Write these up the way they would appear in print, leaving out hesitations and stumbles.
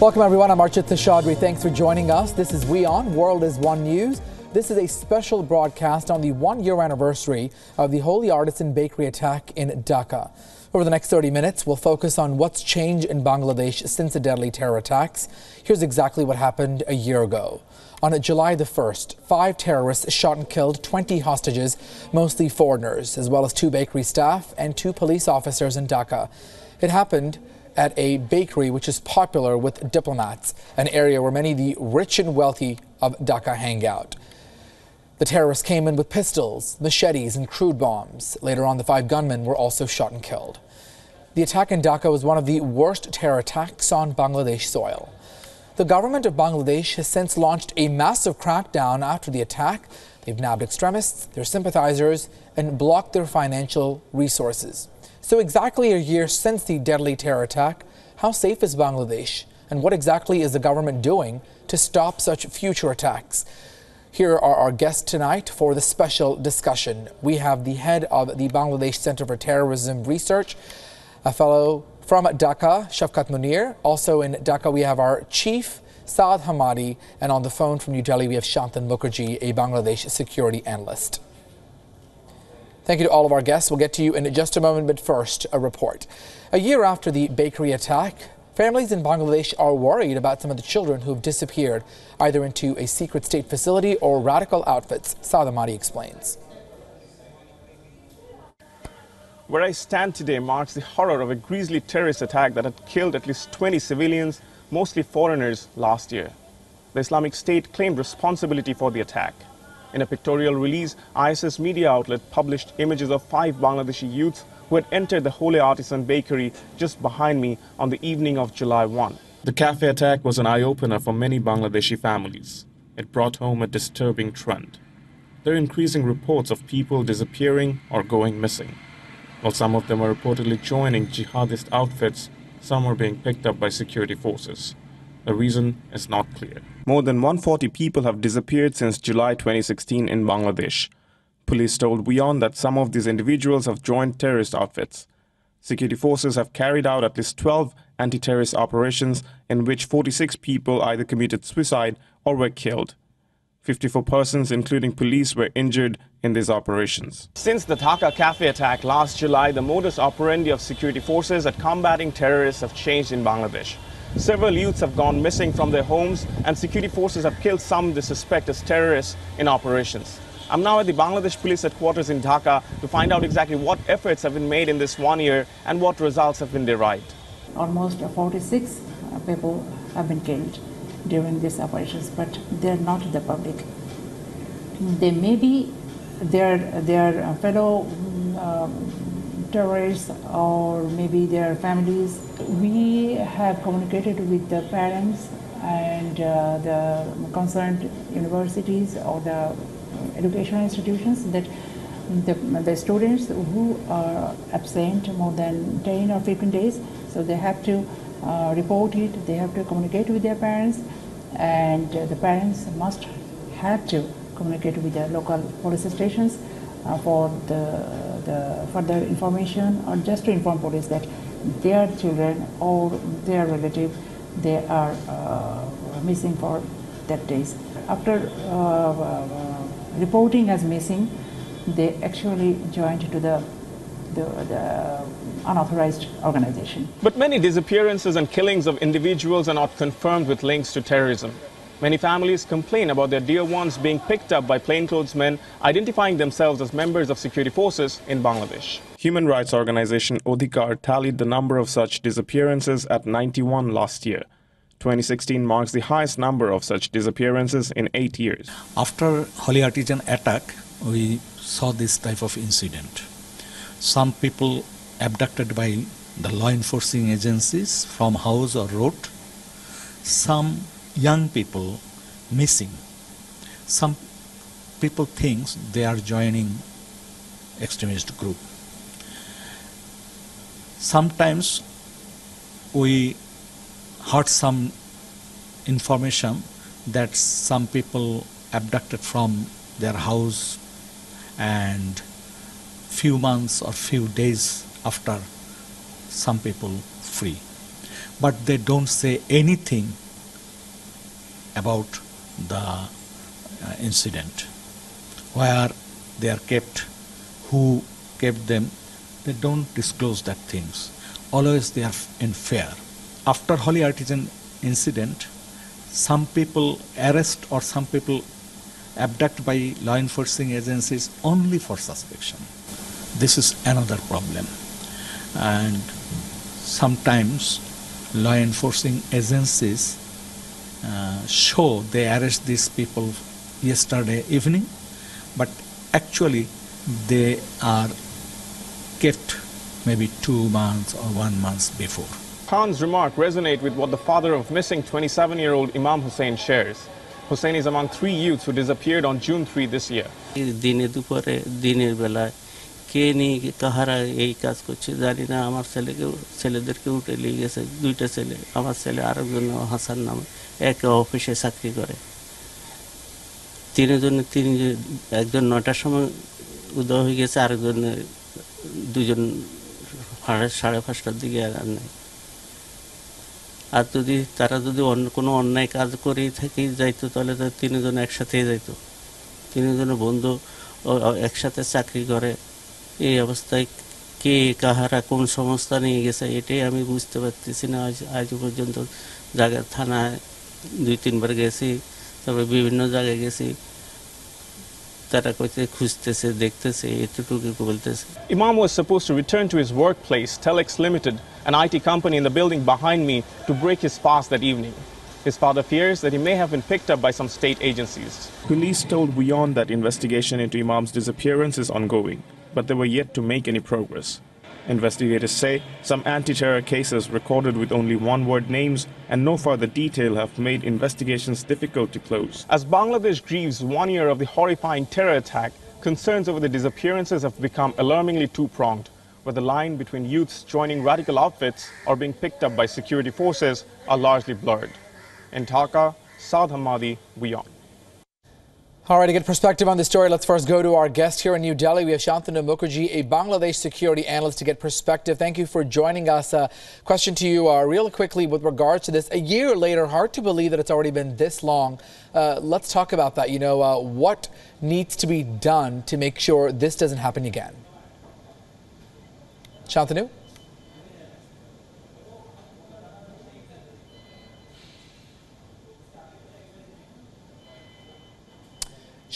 Welcome everyone, I'm Archit Tashadri. Thanks for joining us. This is WION, World is One News. This is a special broadcast on the 1-year anniversary of the Holy Artisan Bakery attack in Dhaka. Over the next 30 minutes, we'll focus on what's changed in Bangladesh since the deadly terror attacks. Here's exactly what happened a year ago. On July the 1st, 5 terrorists shot and killed 20 hostages, mostly foreigners, as well as 2 bakery staff and 2 police officers in Dhaka. It happened at a bakery which is popular with diplomats, an area where many of the rich and wealthy of Dhaka hang out. The terrorists came in with pistols, machetes and crude bombs. Later on, the 5 gunmen were also shot and killed. The attack in Dhaka was one of the worst terror attacks on Bangladesh soil. The government of Bangladesh has since launched a massive crackdown after the attack. They've nabbed extremists, their sympathizers, and blocked their financial resources. So exactly a year since the deadly terror attack, how safe is Bangladesh? And what exactly is the government doing to stop such future attacks? Here are our guests tonight for the special discussion. We have the head of the Bangladesh Center for Terrorism Research, a fellow from Dhaka, Shafkat Munir. Also in Dhaka, we have our chief, Saad Hamadi, and on the phone from New Delhi, we have Shantan Mukherjee, a Bangladesh security analyst. Thank you to all of our guests. We'll get to you in just a moment, but first, a report. A year after the bakery attack, families in Bangladesh are worried about some of the children who have disappeared, either into a secret state facility or radical outfits. Saad Hamadi explains. Where I stand today marks the horror of a grisly terrorist attack that had killed at least 20 civilians, mostly foreigners, last year. The Islamic State claimed responsibility for the attack. In a pictorial release, ISS media outlet published images of 5 Bangladeshi youths who had entered the Holy Artisan Bakery just behind me on the evening of July 1. The cafe attack was an eye-opener for many Bangladeshi families. It brought home a disturbing trend. There are increasing reports of people disappearing or going missing. While some of them are reportedly joining jihadist outfits, some are being picked up by security forces. The reason is not clear. More than 140 people have disappeared since July 2016 in Bangladesh. Police told WION that some of these individuals have joined terrorist outfits. Security forces have carried out at least 12 anti-terrorist operations in which 46 people either committed suicide or were killed. 54 persons, including police, were injured in these operations. Since the Dhaka cafe attack last July, the modus operandi of security forces at combating terrorists have changed in Bangladesh. Several youths have gone missing from their homes, and security forces have killed some they suspect as terrorists in operations. I'm now at the Bangladesh Police Headquarters in Dhaka to find out exactly what efforts have been made in this 1 year and what results have been derived. Almost 46 people have been killed during these operations, but they're not the public. They may be their fellow terrorists or maybe their families. We have communicated with the parents and the concerned universities or the educational institutions that the students who are absent more than 10 or 15 days, so they have to report it, they have to communicate with their parents, and the parents must have to communicate with the local police stations for the further information, or just to inform police that their children or their relative, they are missing for that days. After reporting as missing, they actually joined to the unauthorized organization. But many disappearances and killings of individuals are not confirmed with links to terrorism. Many families complain about their dear ones being picked up by plainclothesmen identifying themselves as members of security forces in Bangladesh. Human rights organization Odhikar tallied the number of such disappearances at 91 last year. 2016 marks the highest number of such disappearances in 8 years. After Holy Artisan attack, we saw this type of incident. Some people abducted by the law enforcing agencies from house or road. Some young people missing. Some people think they are joining extremist group. Sometimes we heard some information that some people abducted from their house and few months or few days after some people free. but they don't say anything about the incident, where they are kept, who kept them. They don't disclose that things. Always they are in fear. After Holy Artisan incident, some people arrest or some people abduct by law enforcing agencies only for suspicion. This is another problem. And sometimes law enforcing agencies show they arrest these people yesterday evening, but actually they are kept maybe 2 months or 1 month before. Khan's remark resonates with what the father of missing 27-year-old Imam Hussain shares. Hussain is among 3 youths who disappeared on June 3 this year. দিনে দুপুরে দিনের বেলায় কে নিয়ে কাহারা এই কাজ করছে জানি না আমার ছেলেদেরকে উঠে নিয়ে গেছে দুইটা ছেলে আমার ছেলে আরেকজন হাসান নামে এক অফিসে চাকরি করে একজন 9টার সময় উদয় হয়ে গেছে আরেকজন দুজন 5:30টার দিকে আর নাই আর যদি তারা যদি অন্য কোনো অন্যায় কাজ করে থেকে যাইতো তাহলে তো তিনজন একসাথেই যাইতো তিনজন বন্ধু একসাথে চাকরি করে এই অবস্থায় কে কাহারা কোন সংস্থা নিয়ে গেছে এটাই আমি বুঝতে পারতেছি না আজ পর্যন্ত জায়গা থানায় 2-3 বার গেছি তবে বিভিন্ন জায়গায় গেছি তারা কইতে খুঁজতেছে দেখতেছে এতটুকু বলতেছে Imam was supposed to return to his workplace, Telex Limited, an IT company in the building behind me, to break his fast that evening. His father fears that he may have been picked up by some state agencies. Police told WION that investigation into Imam's disappearance is ongoing, but they were yet to make any progress. Investigators say some anti-terror cases recorded with only one-word names and no further detail have made investigations difficult to close. As Bangladesh grieves 1 year of the horrifying terror attack, concerns over the disappearances have become alarmingly two-pronged, where the line between youths joining radical outfits or being picked up by security forces are largely blurred. In Dhaka, Saad Hamadi, WION. All right, to get perspective on this story, let's first go to our guest here in New Delhi. We have Shantanu Mukherjee, a Bangladesh security analyst, to get perspective. Thank you for joining us. Question to you real quickly with regards to this. A year later, hard to believe that it's already been this long. Let's talk about that. You know, what needs to be done to make sure this doesn't happen again? Shantanu?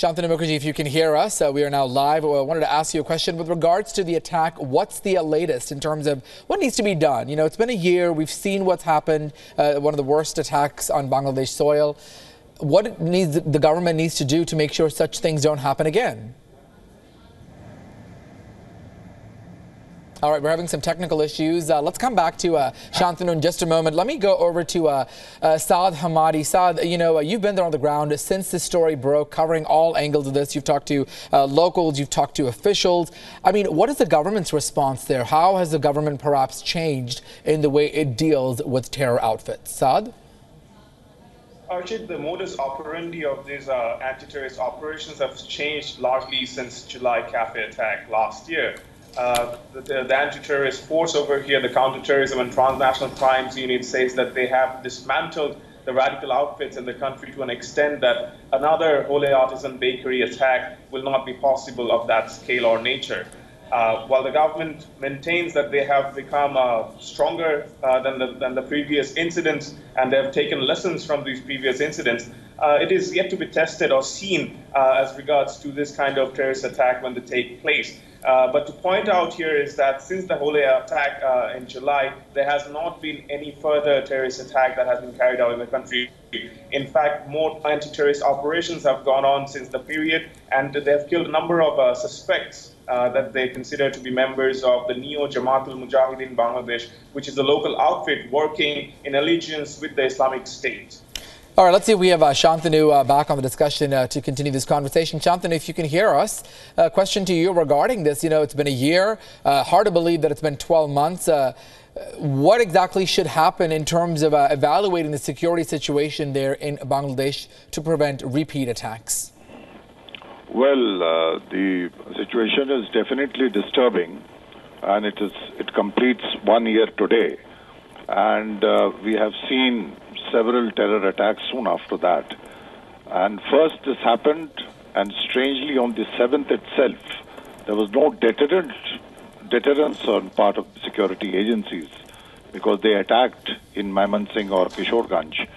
Shantanu Mukherjee, if you can hear us, we are now live. I wanted to ask you a question with regards to the attack. What's the latest in terms of what needs to be done? You know, it's been a year. We've seen what's happened, one of the worst attacks on Bangladesh soil. What the government needs to do to make sure such things don't happen again? All right, we're having some technical issues. Let's come back to Shantanu in just a moment. Let me go over to Saad Hamadi. Saad, you know, you've been there on the ground since this story broke, covering all angles of this. You've talked to locals, you've talked to officials. I mean, what is the government's response there? How has the government perhaps changed in the way it deals with terror outfits? Saad? Archid, the modus operandi of these anti-terrorist operations have changed largely since July cafe attack last year. The anti-terrorist force over here, the Counterterrorism and Transnational Crimes Unit, says that they have dismantled the radical outfits in the country to an extent that another Holy Artisan bakery attack will not be possible of that scale or nature. While the government maintains that they have become stronger than the previous incidents and they have taken lessons from these previous incidents, it is yet to be tested or seen as regards to this kind of terrorist attack when they take place. But to point out here is that since the Holy attack in July, there has not been any further terrorist attack that has been carried out in the country. In fact, more anti-terrorist operations have gone on since the period, and they have killed a number of suspects that they consider to be members of the Neo Jamaatul Mujahideen Bangladesh, which is a local outfit working in allegiance with the Islamic State. All right, let's see if we have Shantanu back on the discussion to continue this conversation. Shantanu, if you can hear us, question to you regarding this. You know, it's been a year. Hard to believe that it's been 12 months. What exactly should happen in terms of evaluating the security situation there in Bangladesh to prevent repeat attacks? Well, the situation is definitely disturbing, and it completes 1 year today. and we have seen several terror attacks soon after that. And first this happened, and strangely on the 7th itself, there was no deterrence on part of the security agencies, because they attacked in Maimansingh or Kishorganj,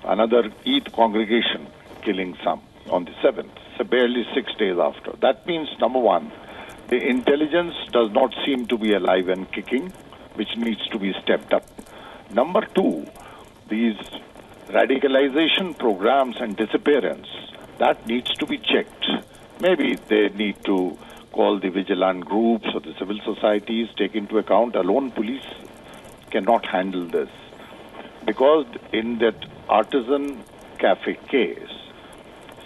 another Eid congregation, killing some on the 7th, so barely 6 days after. That means, number one, the intelligence does not seem to be alive and kicking, which needs to be stepped up. Number two, these radicalization programs and disappearance, that needs to be checked. Maybe they need to call the vigilant groups or the civil societies, take into account. Alone police cannot handle this. Because in that artisan cafe case,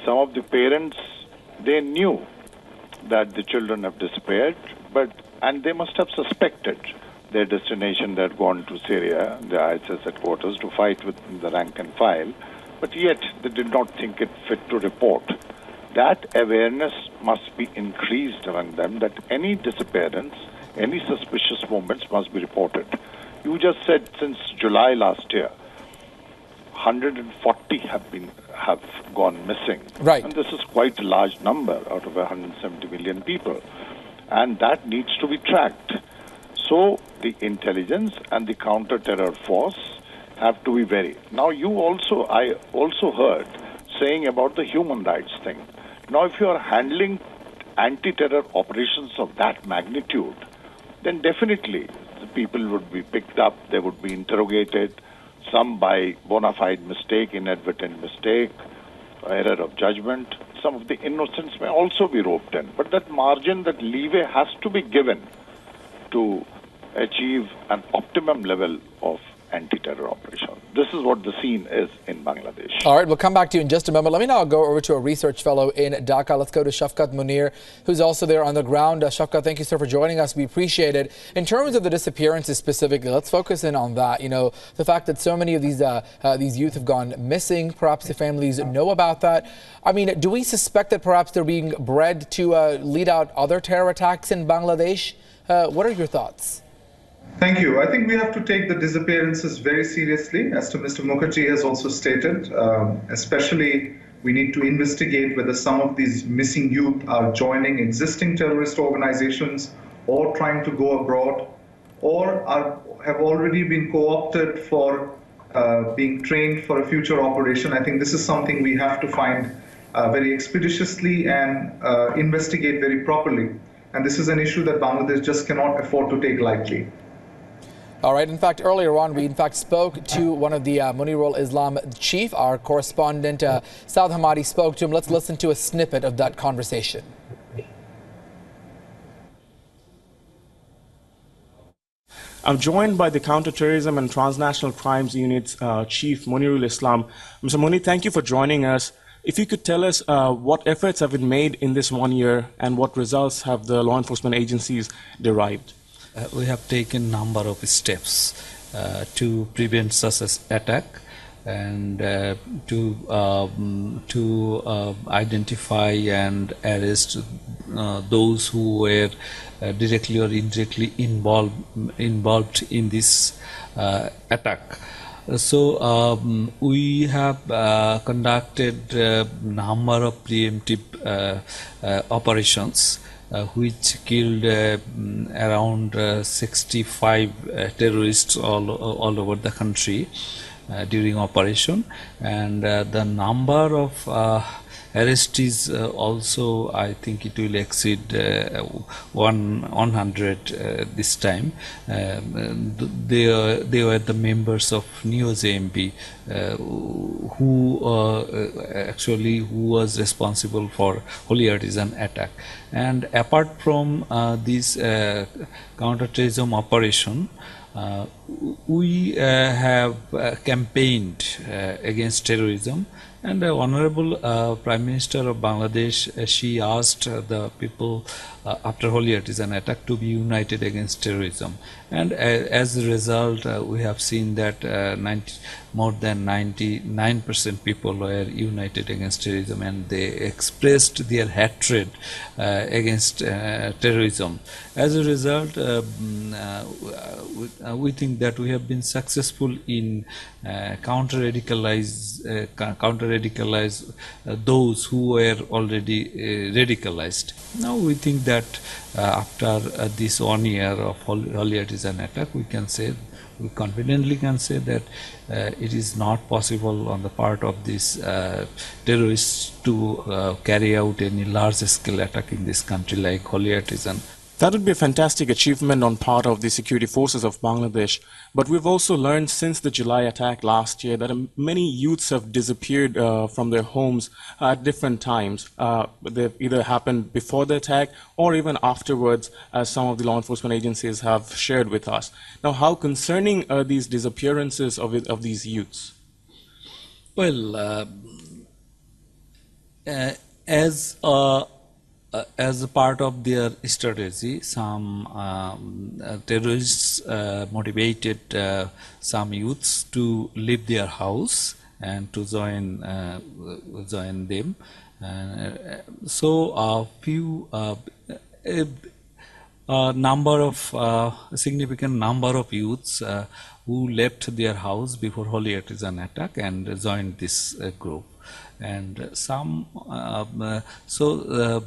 some of the parents, they knew that the children have disappeared, and they must have suspected their destination. They had gone to Syria, the ISIS headquarters, to fight with the rank and file, but yet they did not think it fit to report. That awareness must be increased among them, that any disappearance, any suspicious movements must be reported. You just said since July last year, 140 have gone missing. Right. And this is quite a large number out of 170 million people. And that needs to be tracked. So the intelligence and the counter-terror force have to be very. Now I also heard saying about the human rights thing. Now if you are handling anti-terror operations of that magnitude, then definitely the people would be picked up, they would be interrogated, some by bona fide mistake, inadvertent mistake, error of judgment. Some of the innocents may also be roped in. But that margin, that leeway has to be given to achieve an optimum level of anti-terror operation. This is what the scene is in Bangladesh. All right, we'll come back to you in just a moment. Let me now go over to a research fellow in Dhaka. Let's go to Shafkat Munir, who's also there on the ground. Shafkat, thank you, sir, for joining us. We appreciate it. In terms of the disappearances specifically, let's focus in on that. You know, the fact that so many of these youth have gone missing, perhaps the families know about that. I mean, do we suspect that perhaps they're being bred to lead out other terror attacks in Bangladesh? What are your thoughts? Thank you. I think we have to take the disappearances very seriously, as Mr. Mukherjee has also stated. Especially, we need to investigate whether some of these missing youth are joining existing terrorist organizations or trying to go abroad, or have already been co-opted for being trained for a future operation. I think this is something we have to find very expeditiously and investigate very properly. And this is an issue that Bangladesh just cannot afford to take lightly. All right. In fact, earlier on, we in fact spoke to one of the WION-Islam chief. Our correspondent, Saad Hamadi, spoke to him. Let's listen to a snippet of that conversation. I'm joined by the Counterterrorism and Transnational Crimes Unit's Chief Munirul-Islam. Mr. Munir, thank you for joining us. If you could tell us what efforts have been made in this 1 year and what results have the law enforcement agencies derived? We have taken number of steps to prevent such an attack and to identify and arrest those who were directly or indirectly involved in this attack. So we have conducted a number of preemptive operations which killed around 65 terrorists all over the country during operation, and the number of arrestees also, I think it will exceed 100 this time. They were the members of Neo-JMP who was responsible for Holy Artisan attack. And apart from this counterterrorism operation, we have campaigned against terrorism, and the Honorable Prime Minister of Bangladesh, she asked the people after Holy Artisan attack to be united against terrorism. And as a result, we have seen that more than 99% people were united against terrorism, and they expressed their hatred against terrorism. As a result, we think think that we have been successful in counter-radicalize those who were already radicalized. Now we think that after this 1 year of holy artisan attack, we confidently can say that it is not possible on the part of these terrorists to carry out any large-scale attack in this country like holy artisan. That would be a fantastic achievement on part of the security forces of Bangladesh. But we've also learned since the July attack last year that many youths have disappeared from their homes at different times. They've either happened before the attack or even afterwards, as some of the law enforcement agencies have shared with us. Now, how concerning are these disappearances of these youths? Well, as a part of their strategy, some terrorists motivated some youths to leave their house and to join them. So a significant number of youths who left their house before holy artisan attack and joined this group. And some,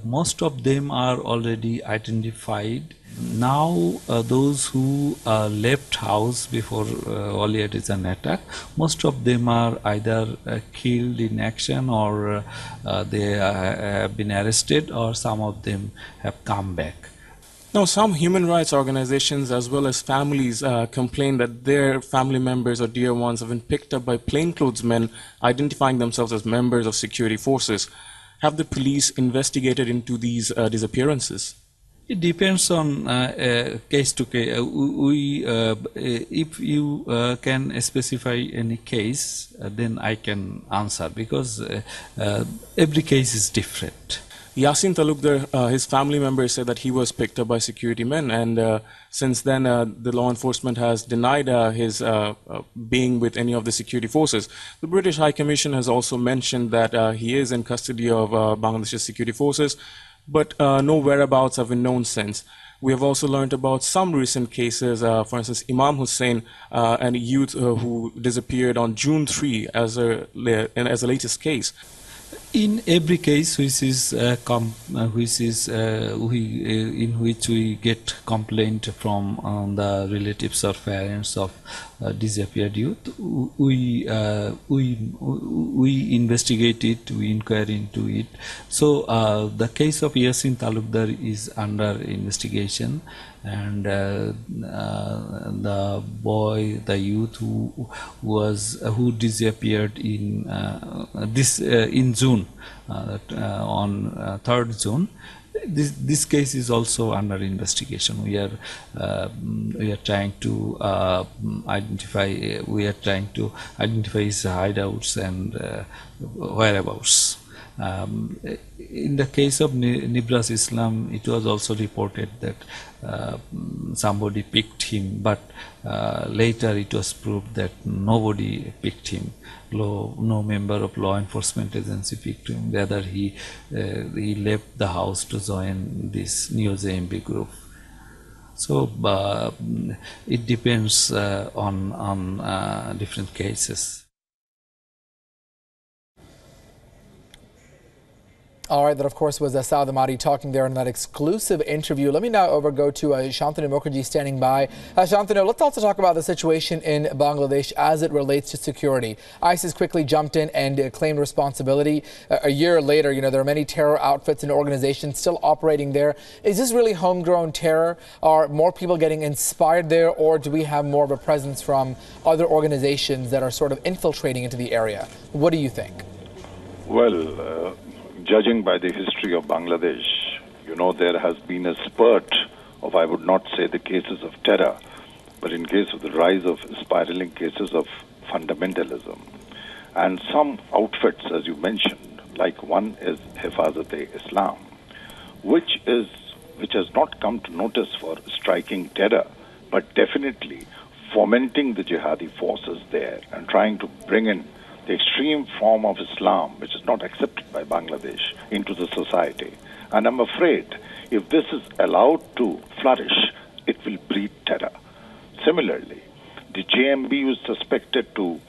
most of them are already identified. Now those who left house before holy artisan attack, most of them are either killed in action, or they have been arrested, or some of them have come back. Now, some human rights organizations as well as families complain that their family members or dear ones have been picked up by plainclothes men identifying themselves as members of security forces. Have the police investigated into these disappearances? It depends on case to case. If you can specify any case, then I can answer, because every case is different. Yasin Talukdar, his family members said that he was picked up by security men, and since then the law enforcement has denied his being with any of the security forces. The British High Commission has also mentioned that he is in custody of Bangladesh's security forces, but no whereabouts have been known since. We have also learned about some recent cases, for instance, Imam Hussain, and a youth who disappeared on June 3 as a latest case. In every case in which we get complaint from the relatives or parents of disappeared youth, we investigate it, we inquire into it. So the case of Yasin Talukdar is under investigation, and the youth who disappeared in June, on 3rd June. This case is also under investigation. We are trying to identify his hideouts and whereabouts. In the case of Nibras-Islam, it was also reported that somebody picked him, but later it was proved that nobody picked him. No member of law enforcement agency picked him. Rather, he left the house to join this new JMB group. So it depends on different cases. All right, that of course was Saad Amari talking there in that exclusive interview. Let me now go to Shantanu Mukherjee standing by. Shantanu, let's also talk about the situation in Bangladesh as it relates to security. ISIS quickly jumped in and claimed responsibility. A year later, there are many terror outfits and organizations still operating there. Is this really homegrown terror? Are more people getting inspired there, or do we have more of a presence from other organizations that are sort of infiltrating into the area? What do you think? Well, judging by the history of Bangladesh, there has been a spurt of, I would not say the cases of terror, but in case of the rise of spiraling cases of fundamentalism. And some outfits, as you mentioned, like one is hefazat-e-islam, which has not come to notice for striking terror, but definitely fomenting the jihadi forces there and trying to bring in the extreme form of Islam, which is not accepted by Bangladesh, into the society. And I'm afraid if this is allowed to flourish, it will breed terror. Similarly, The JMB was suspected to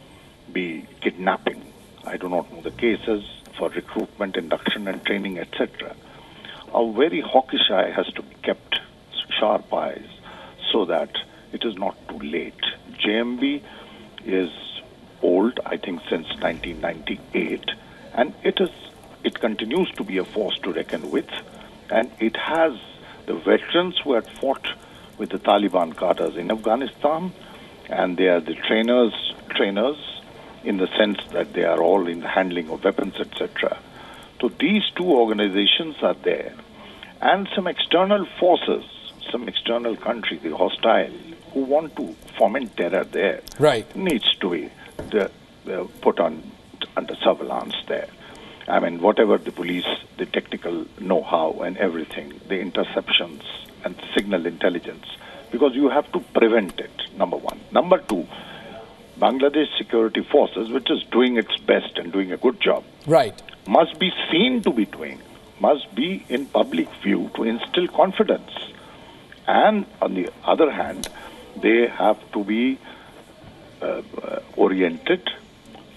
be kidnapping. I do not know the cases for recruitment, induction and training, etc. A very hawkish eye has to be kept, sharp eyes, so that it is not too late. JMB is old, I think since 1998, and it continues to be a force to reckon with, and it has the veterans who had fought with the Taliban cadres in Afghanistan, and they are the trainers in the sense that they are all in the handling of weapons, etc. So these two organizations are there, and some external forces, some external country, the hostile, who want to foment terror there, needs to be put under surveillance there. I mean, whatever the police, the technical know-how and everything, the interceptions and signal intelligence, because you have to prevent it, number one. Number two, Bangladesh Security Forces, which is doing its best and doing a good job, must be seen to be doing, must be in public view to instill confidence. And on the other hand, they have to be oriented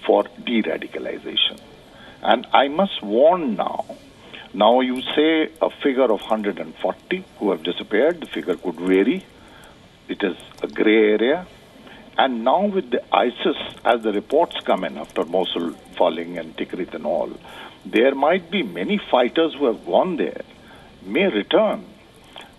for de-radicalization. And I must warn now, you say a figure of 140 who have disappeared, the figure could vary. It is a gray area. And now with the ISIS, as the reports come in after Mosul falling and Tikrit and all, there might be many fighters who have gone there, may return.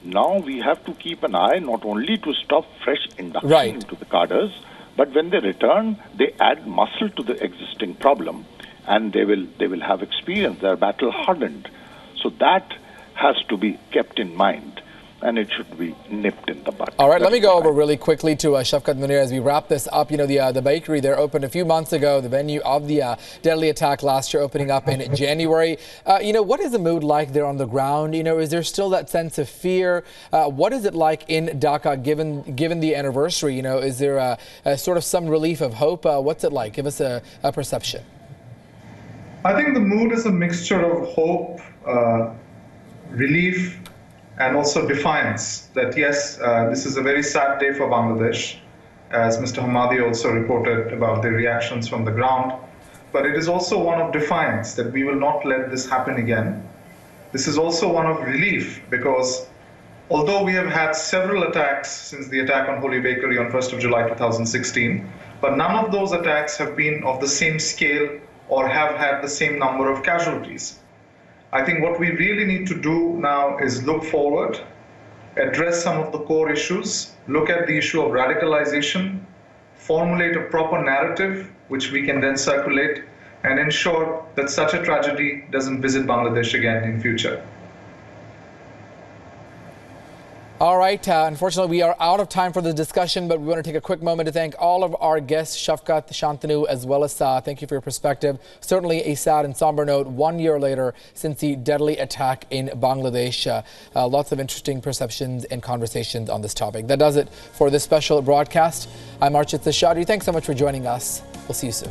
Now we have to keep an eye not only to stop fresh induction into the cadres, but when they return, they add muscle to the existing problem, and they will have experience. They are battle hardened. So that has to be kept in mind, and it should be nipped in the bud. All right, let me go over really quickly to Shafkat Munir as we wrap this up. You know, the bakery there opened a few months ago, the venue of the deadly attack last year opening up in January. You know, what is the mood like there on the ground? You know, is there still that sense of fear? What is it like in Dhaka given the anniversary? You know, is there a sort of some relief of hope? What's it like? Give us a perception. I think the mood is a mixture of hope, relief, and also defiance that yes, this is a very sad day for Bangladesh, as Mr. Hamadi also reported about the reactions from the ground. But it is also one of defiance that we will not let this happen again. This is also one of relief because although we have had several attacks since the attack on Holy Bakery on 1st of July 2016, but none of those attacks have been of the same scale or have had the same number of casualties. I think what we really need to do now is look forward, address some of the core issues, look at the issue of radicalization, formulate a proper narrative which we can then circulate, and ensure that such a tragedy doesn't visit Bangladesh again in future. All right, unfortunately, we are out of time for the discussion, but we want to take a quick moment to thank all of our guests, Shafkat, Shantanu, as well as Sa. Thank you for your perspective. Certainly a sad and somber note 1 year later since the deadly attack in Bangladesh. Lots of interesting perceptions and conversations on this topic. That does it for this special broadcast. I'm Archit Seshadri. Thanks so much for joining us. We'll see you soon.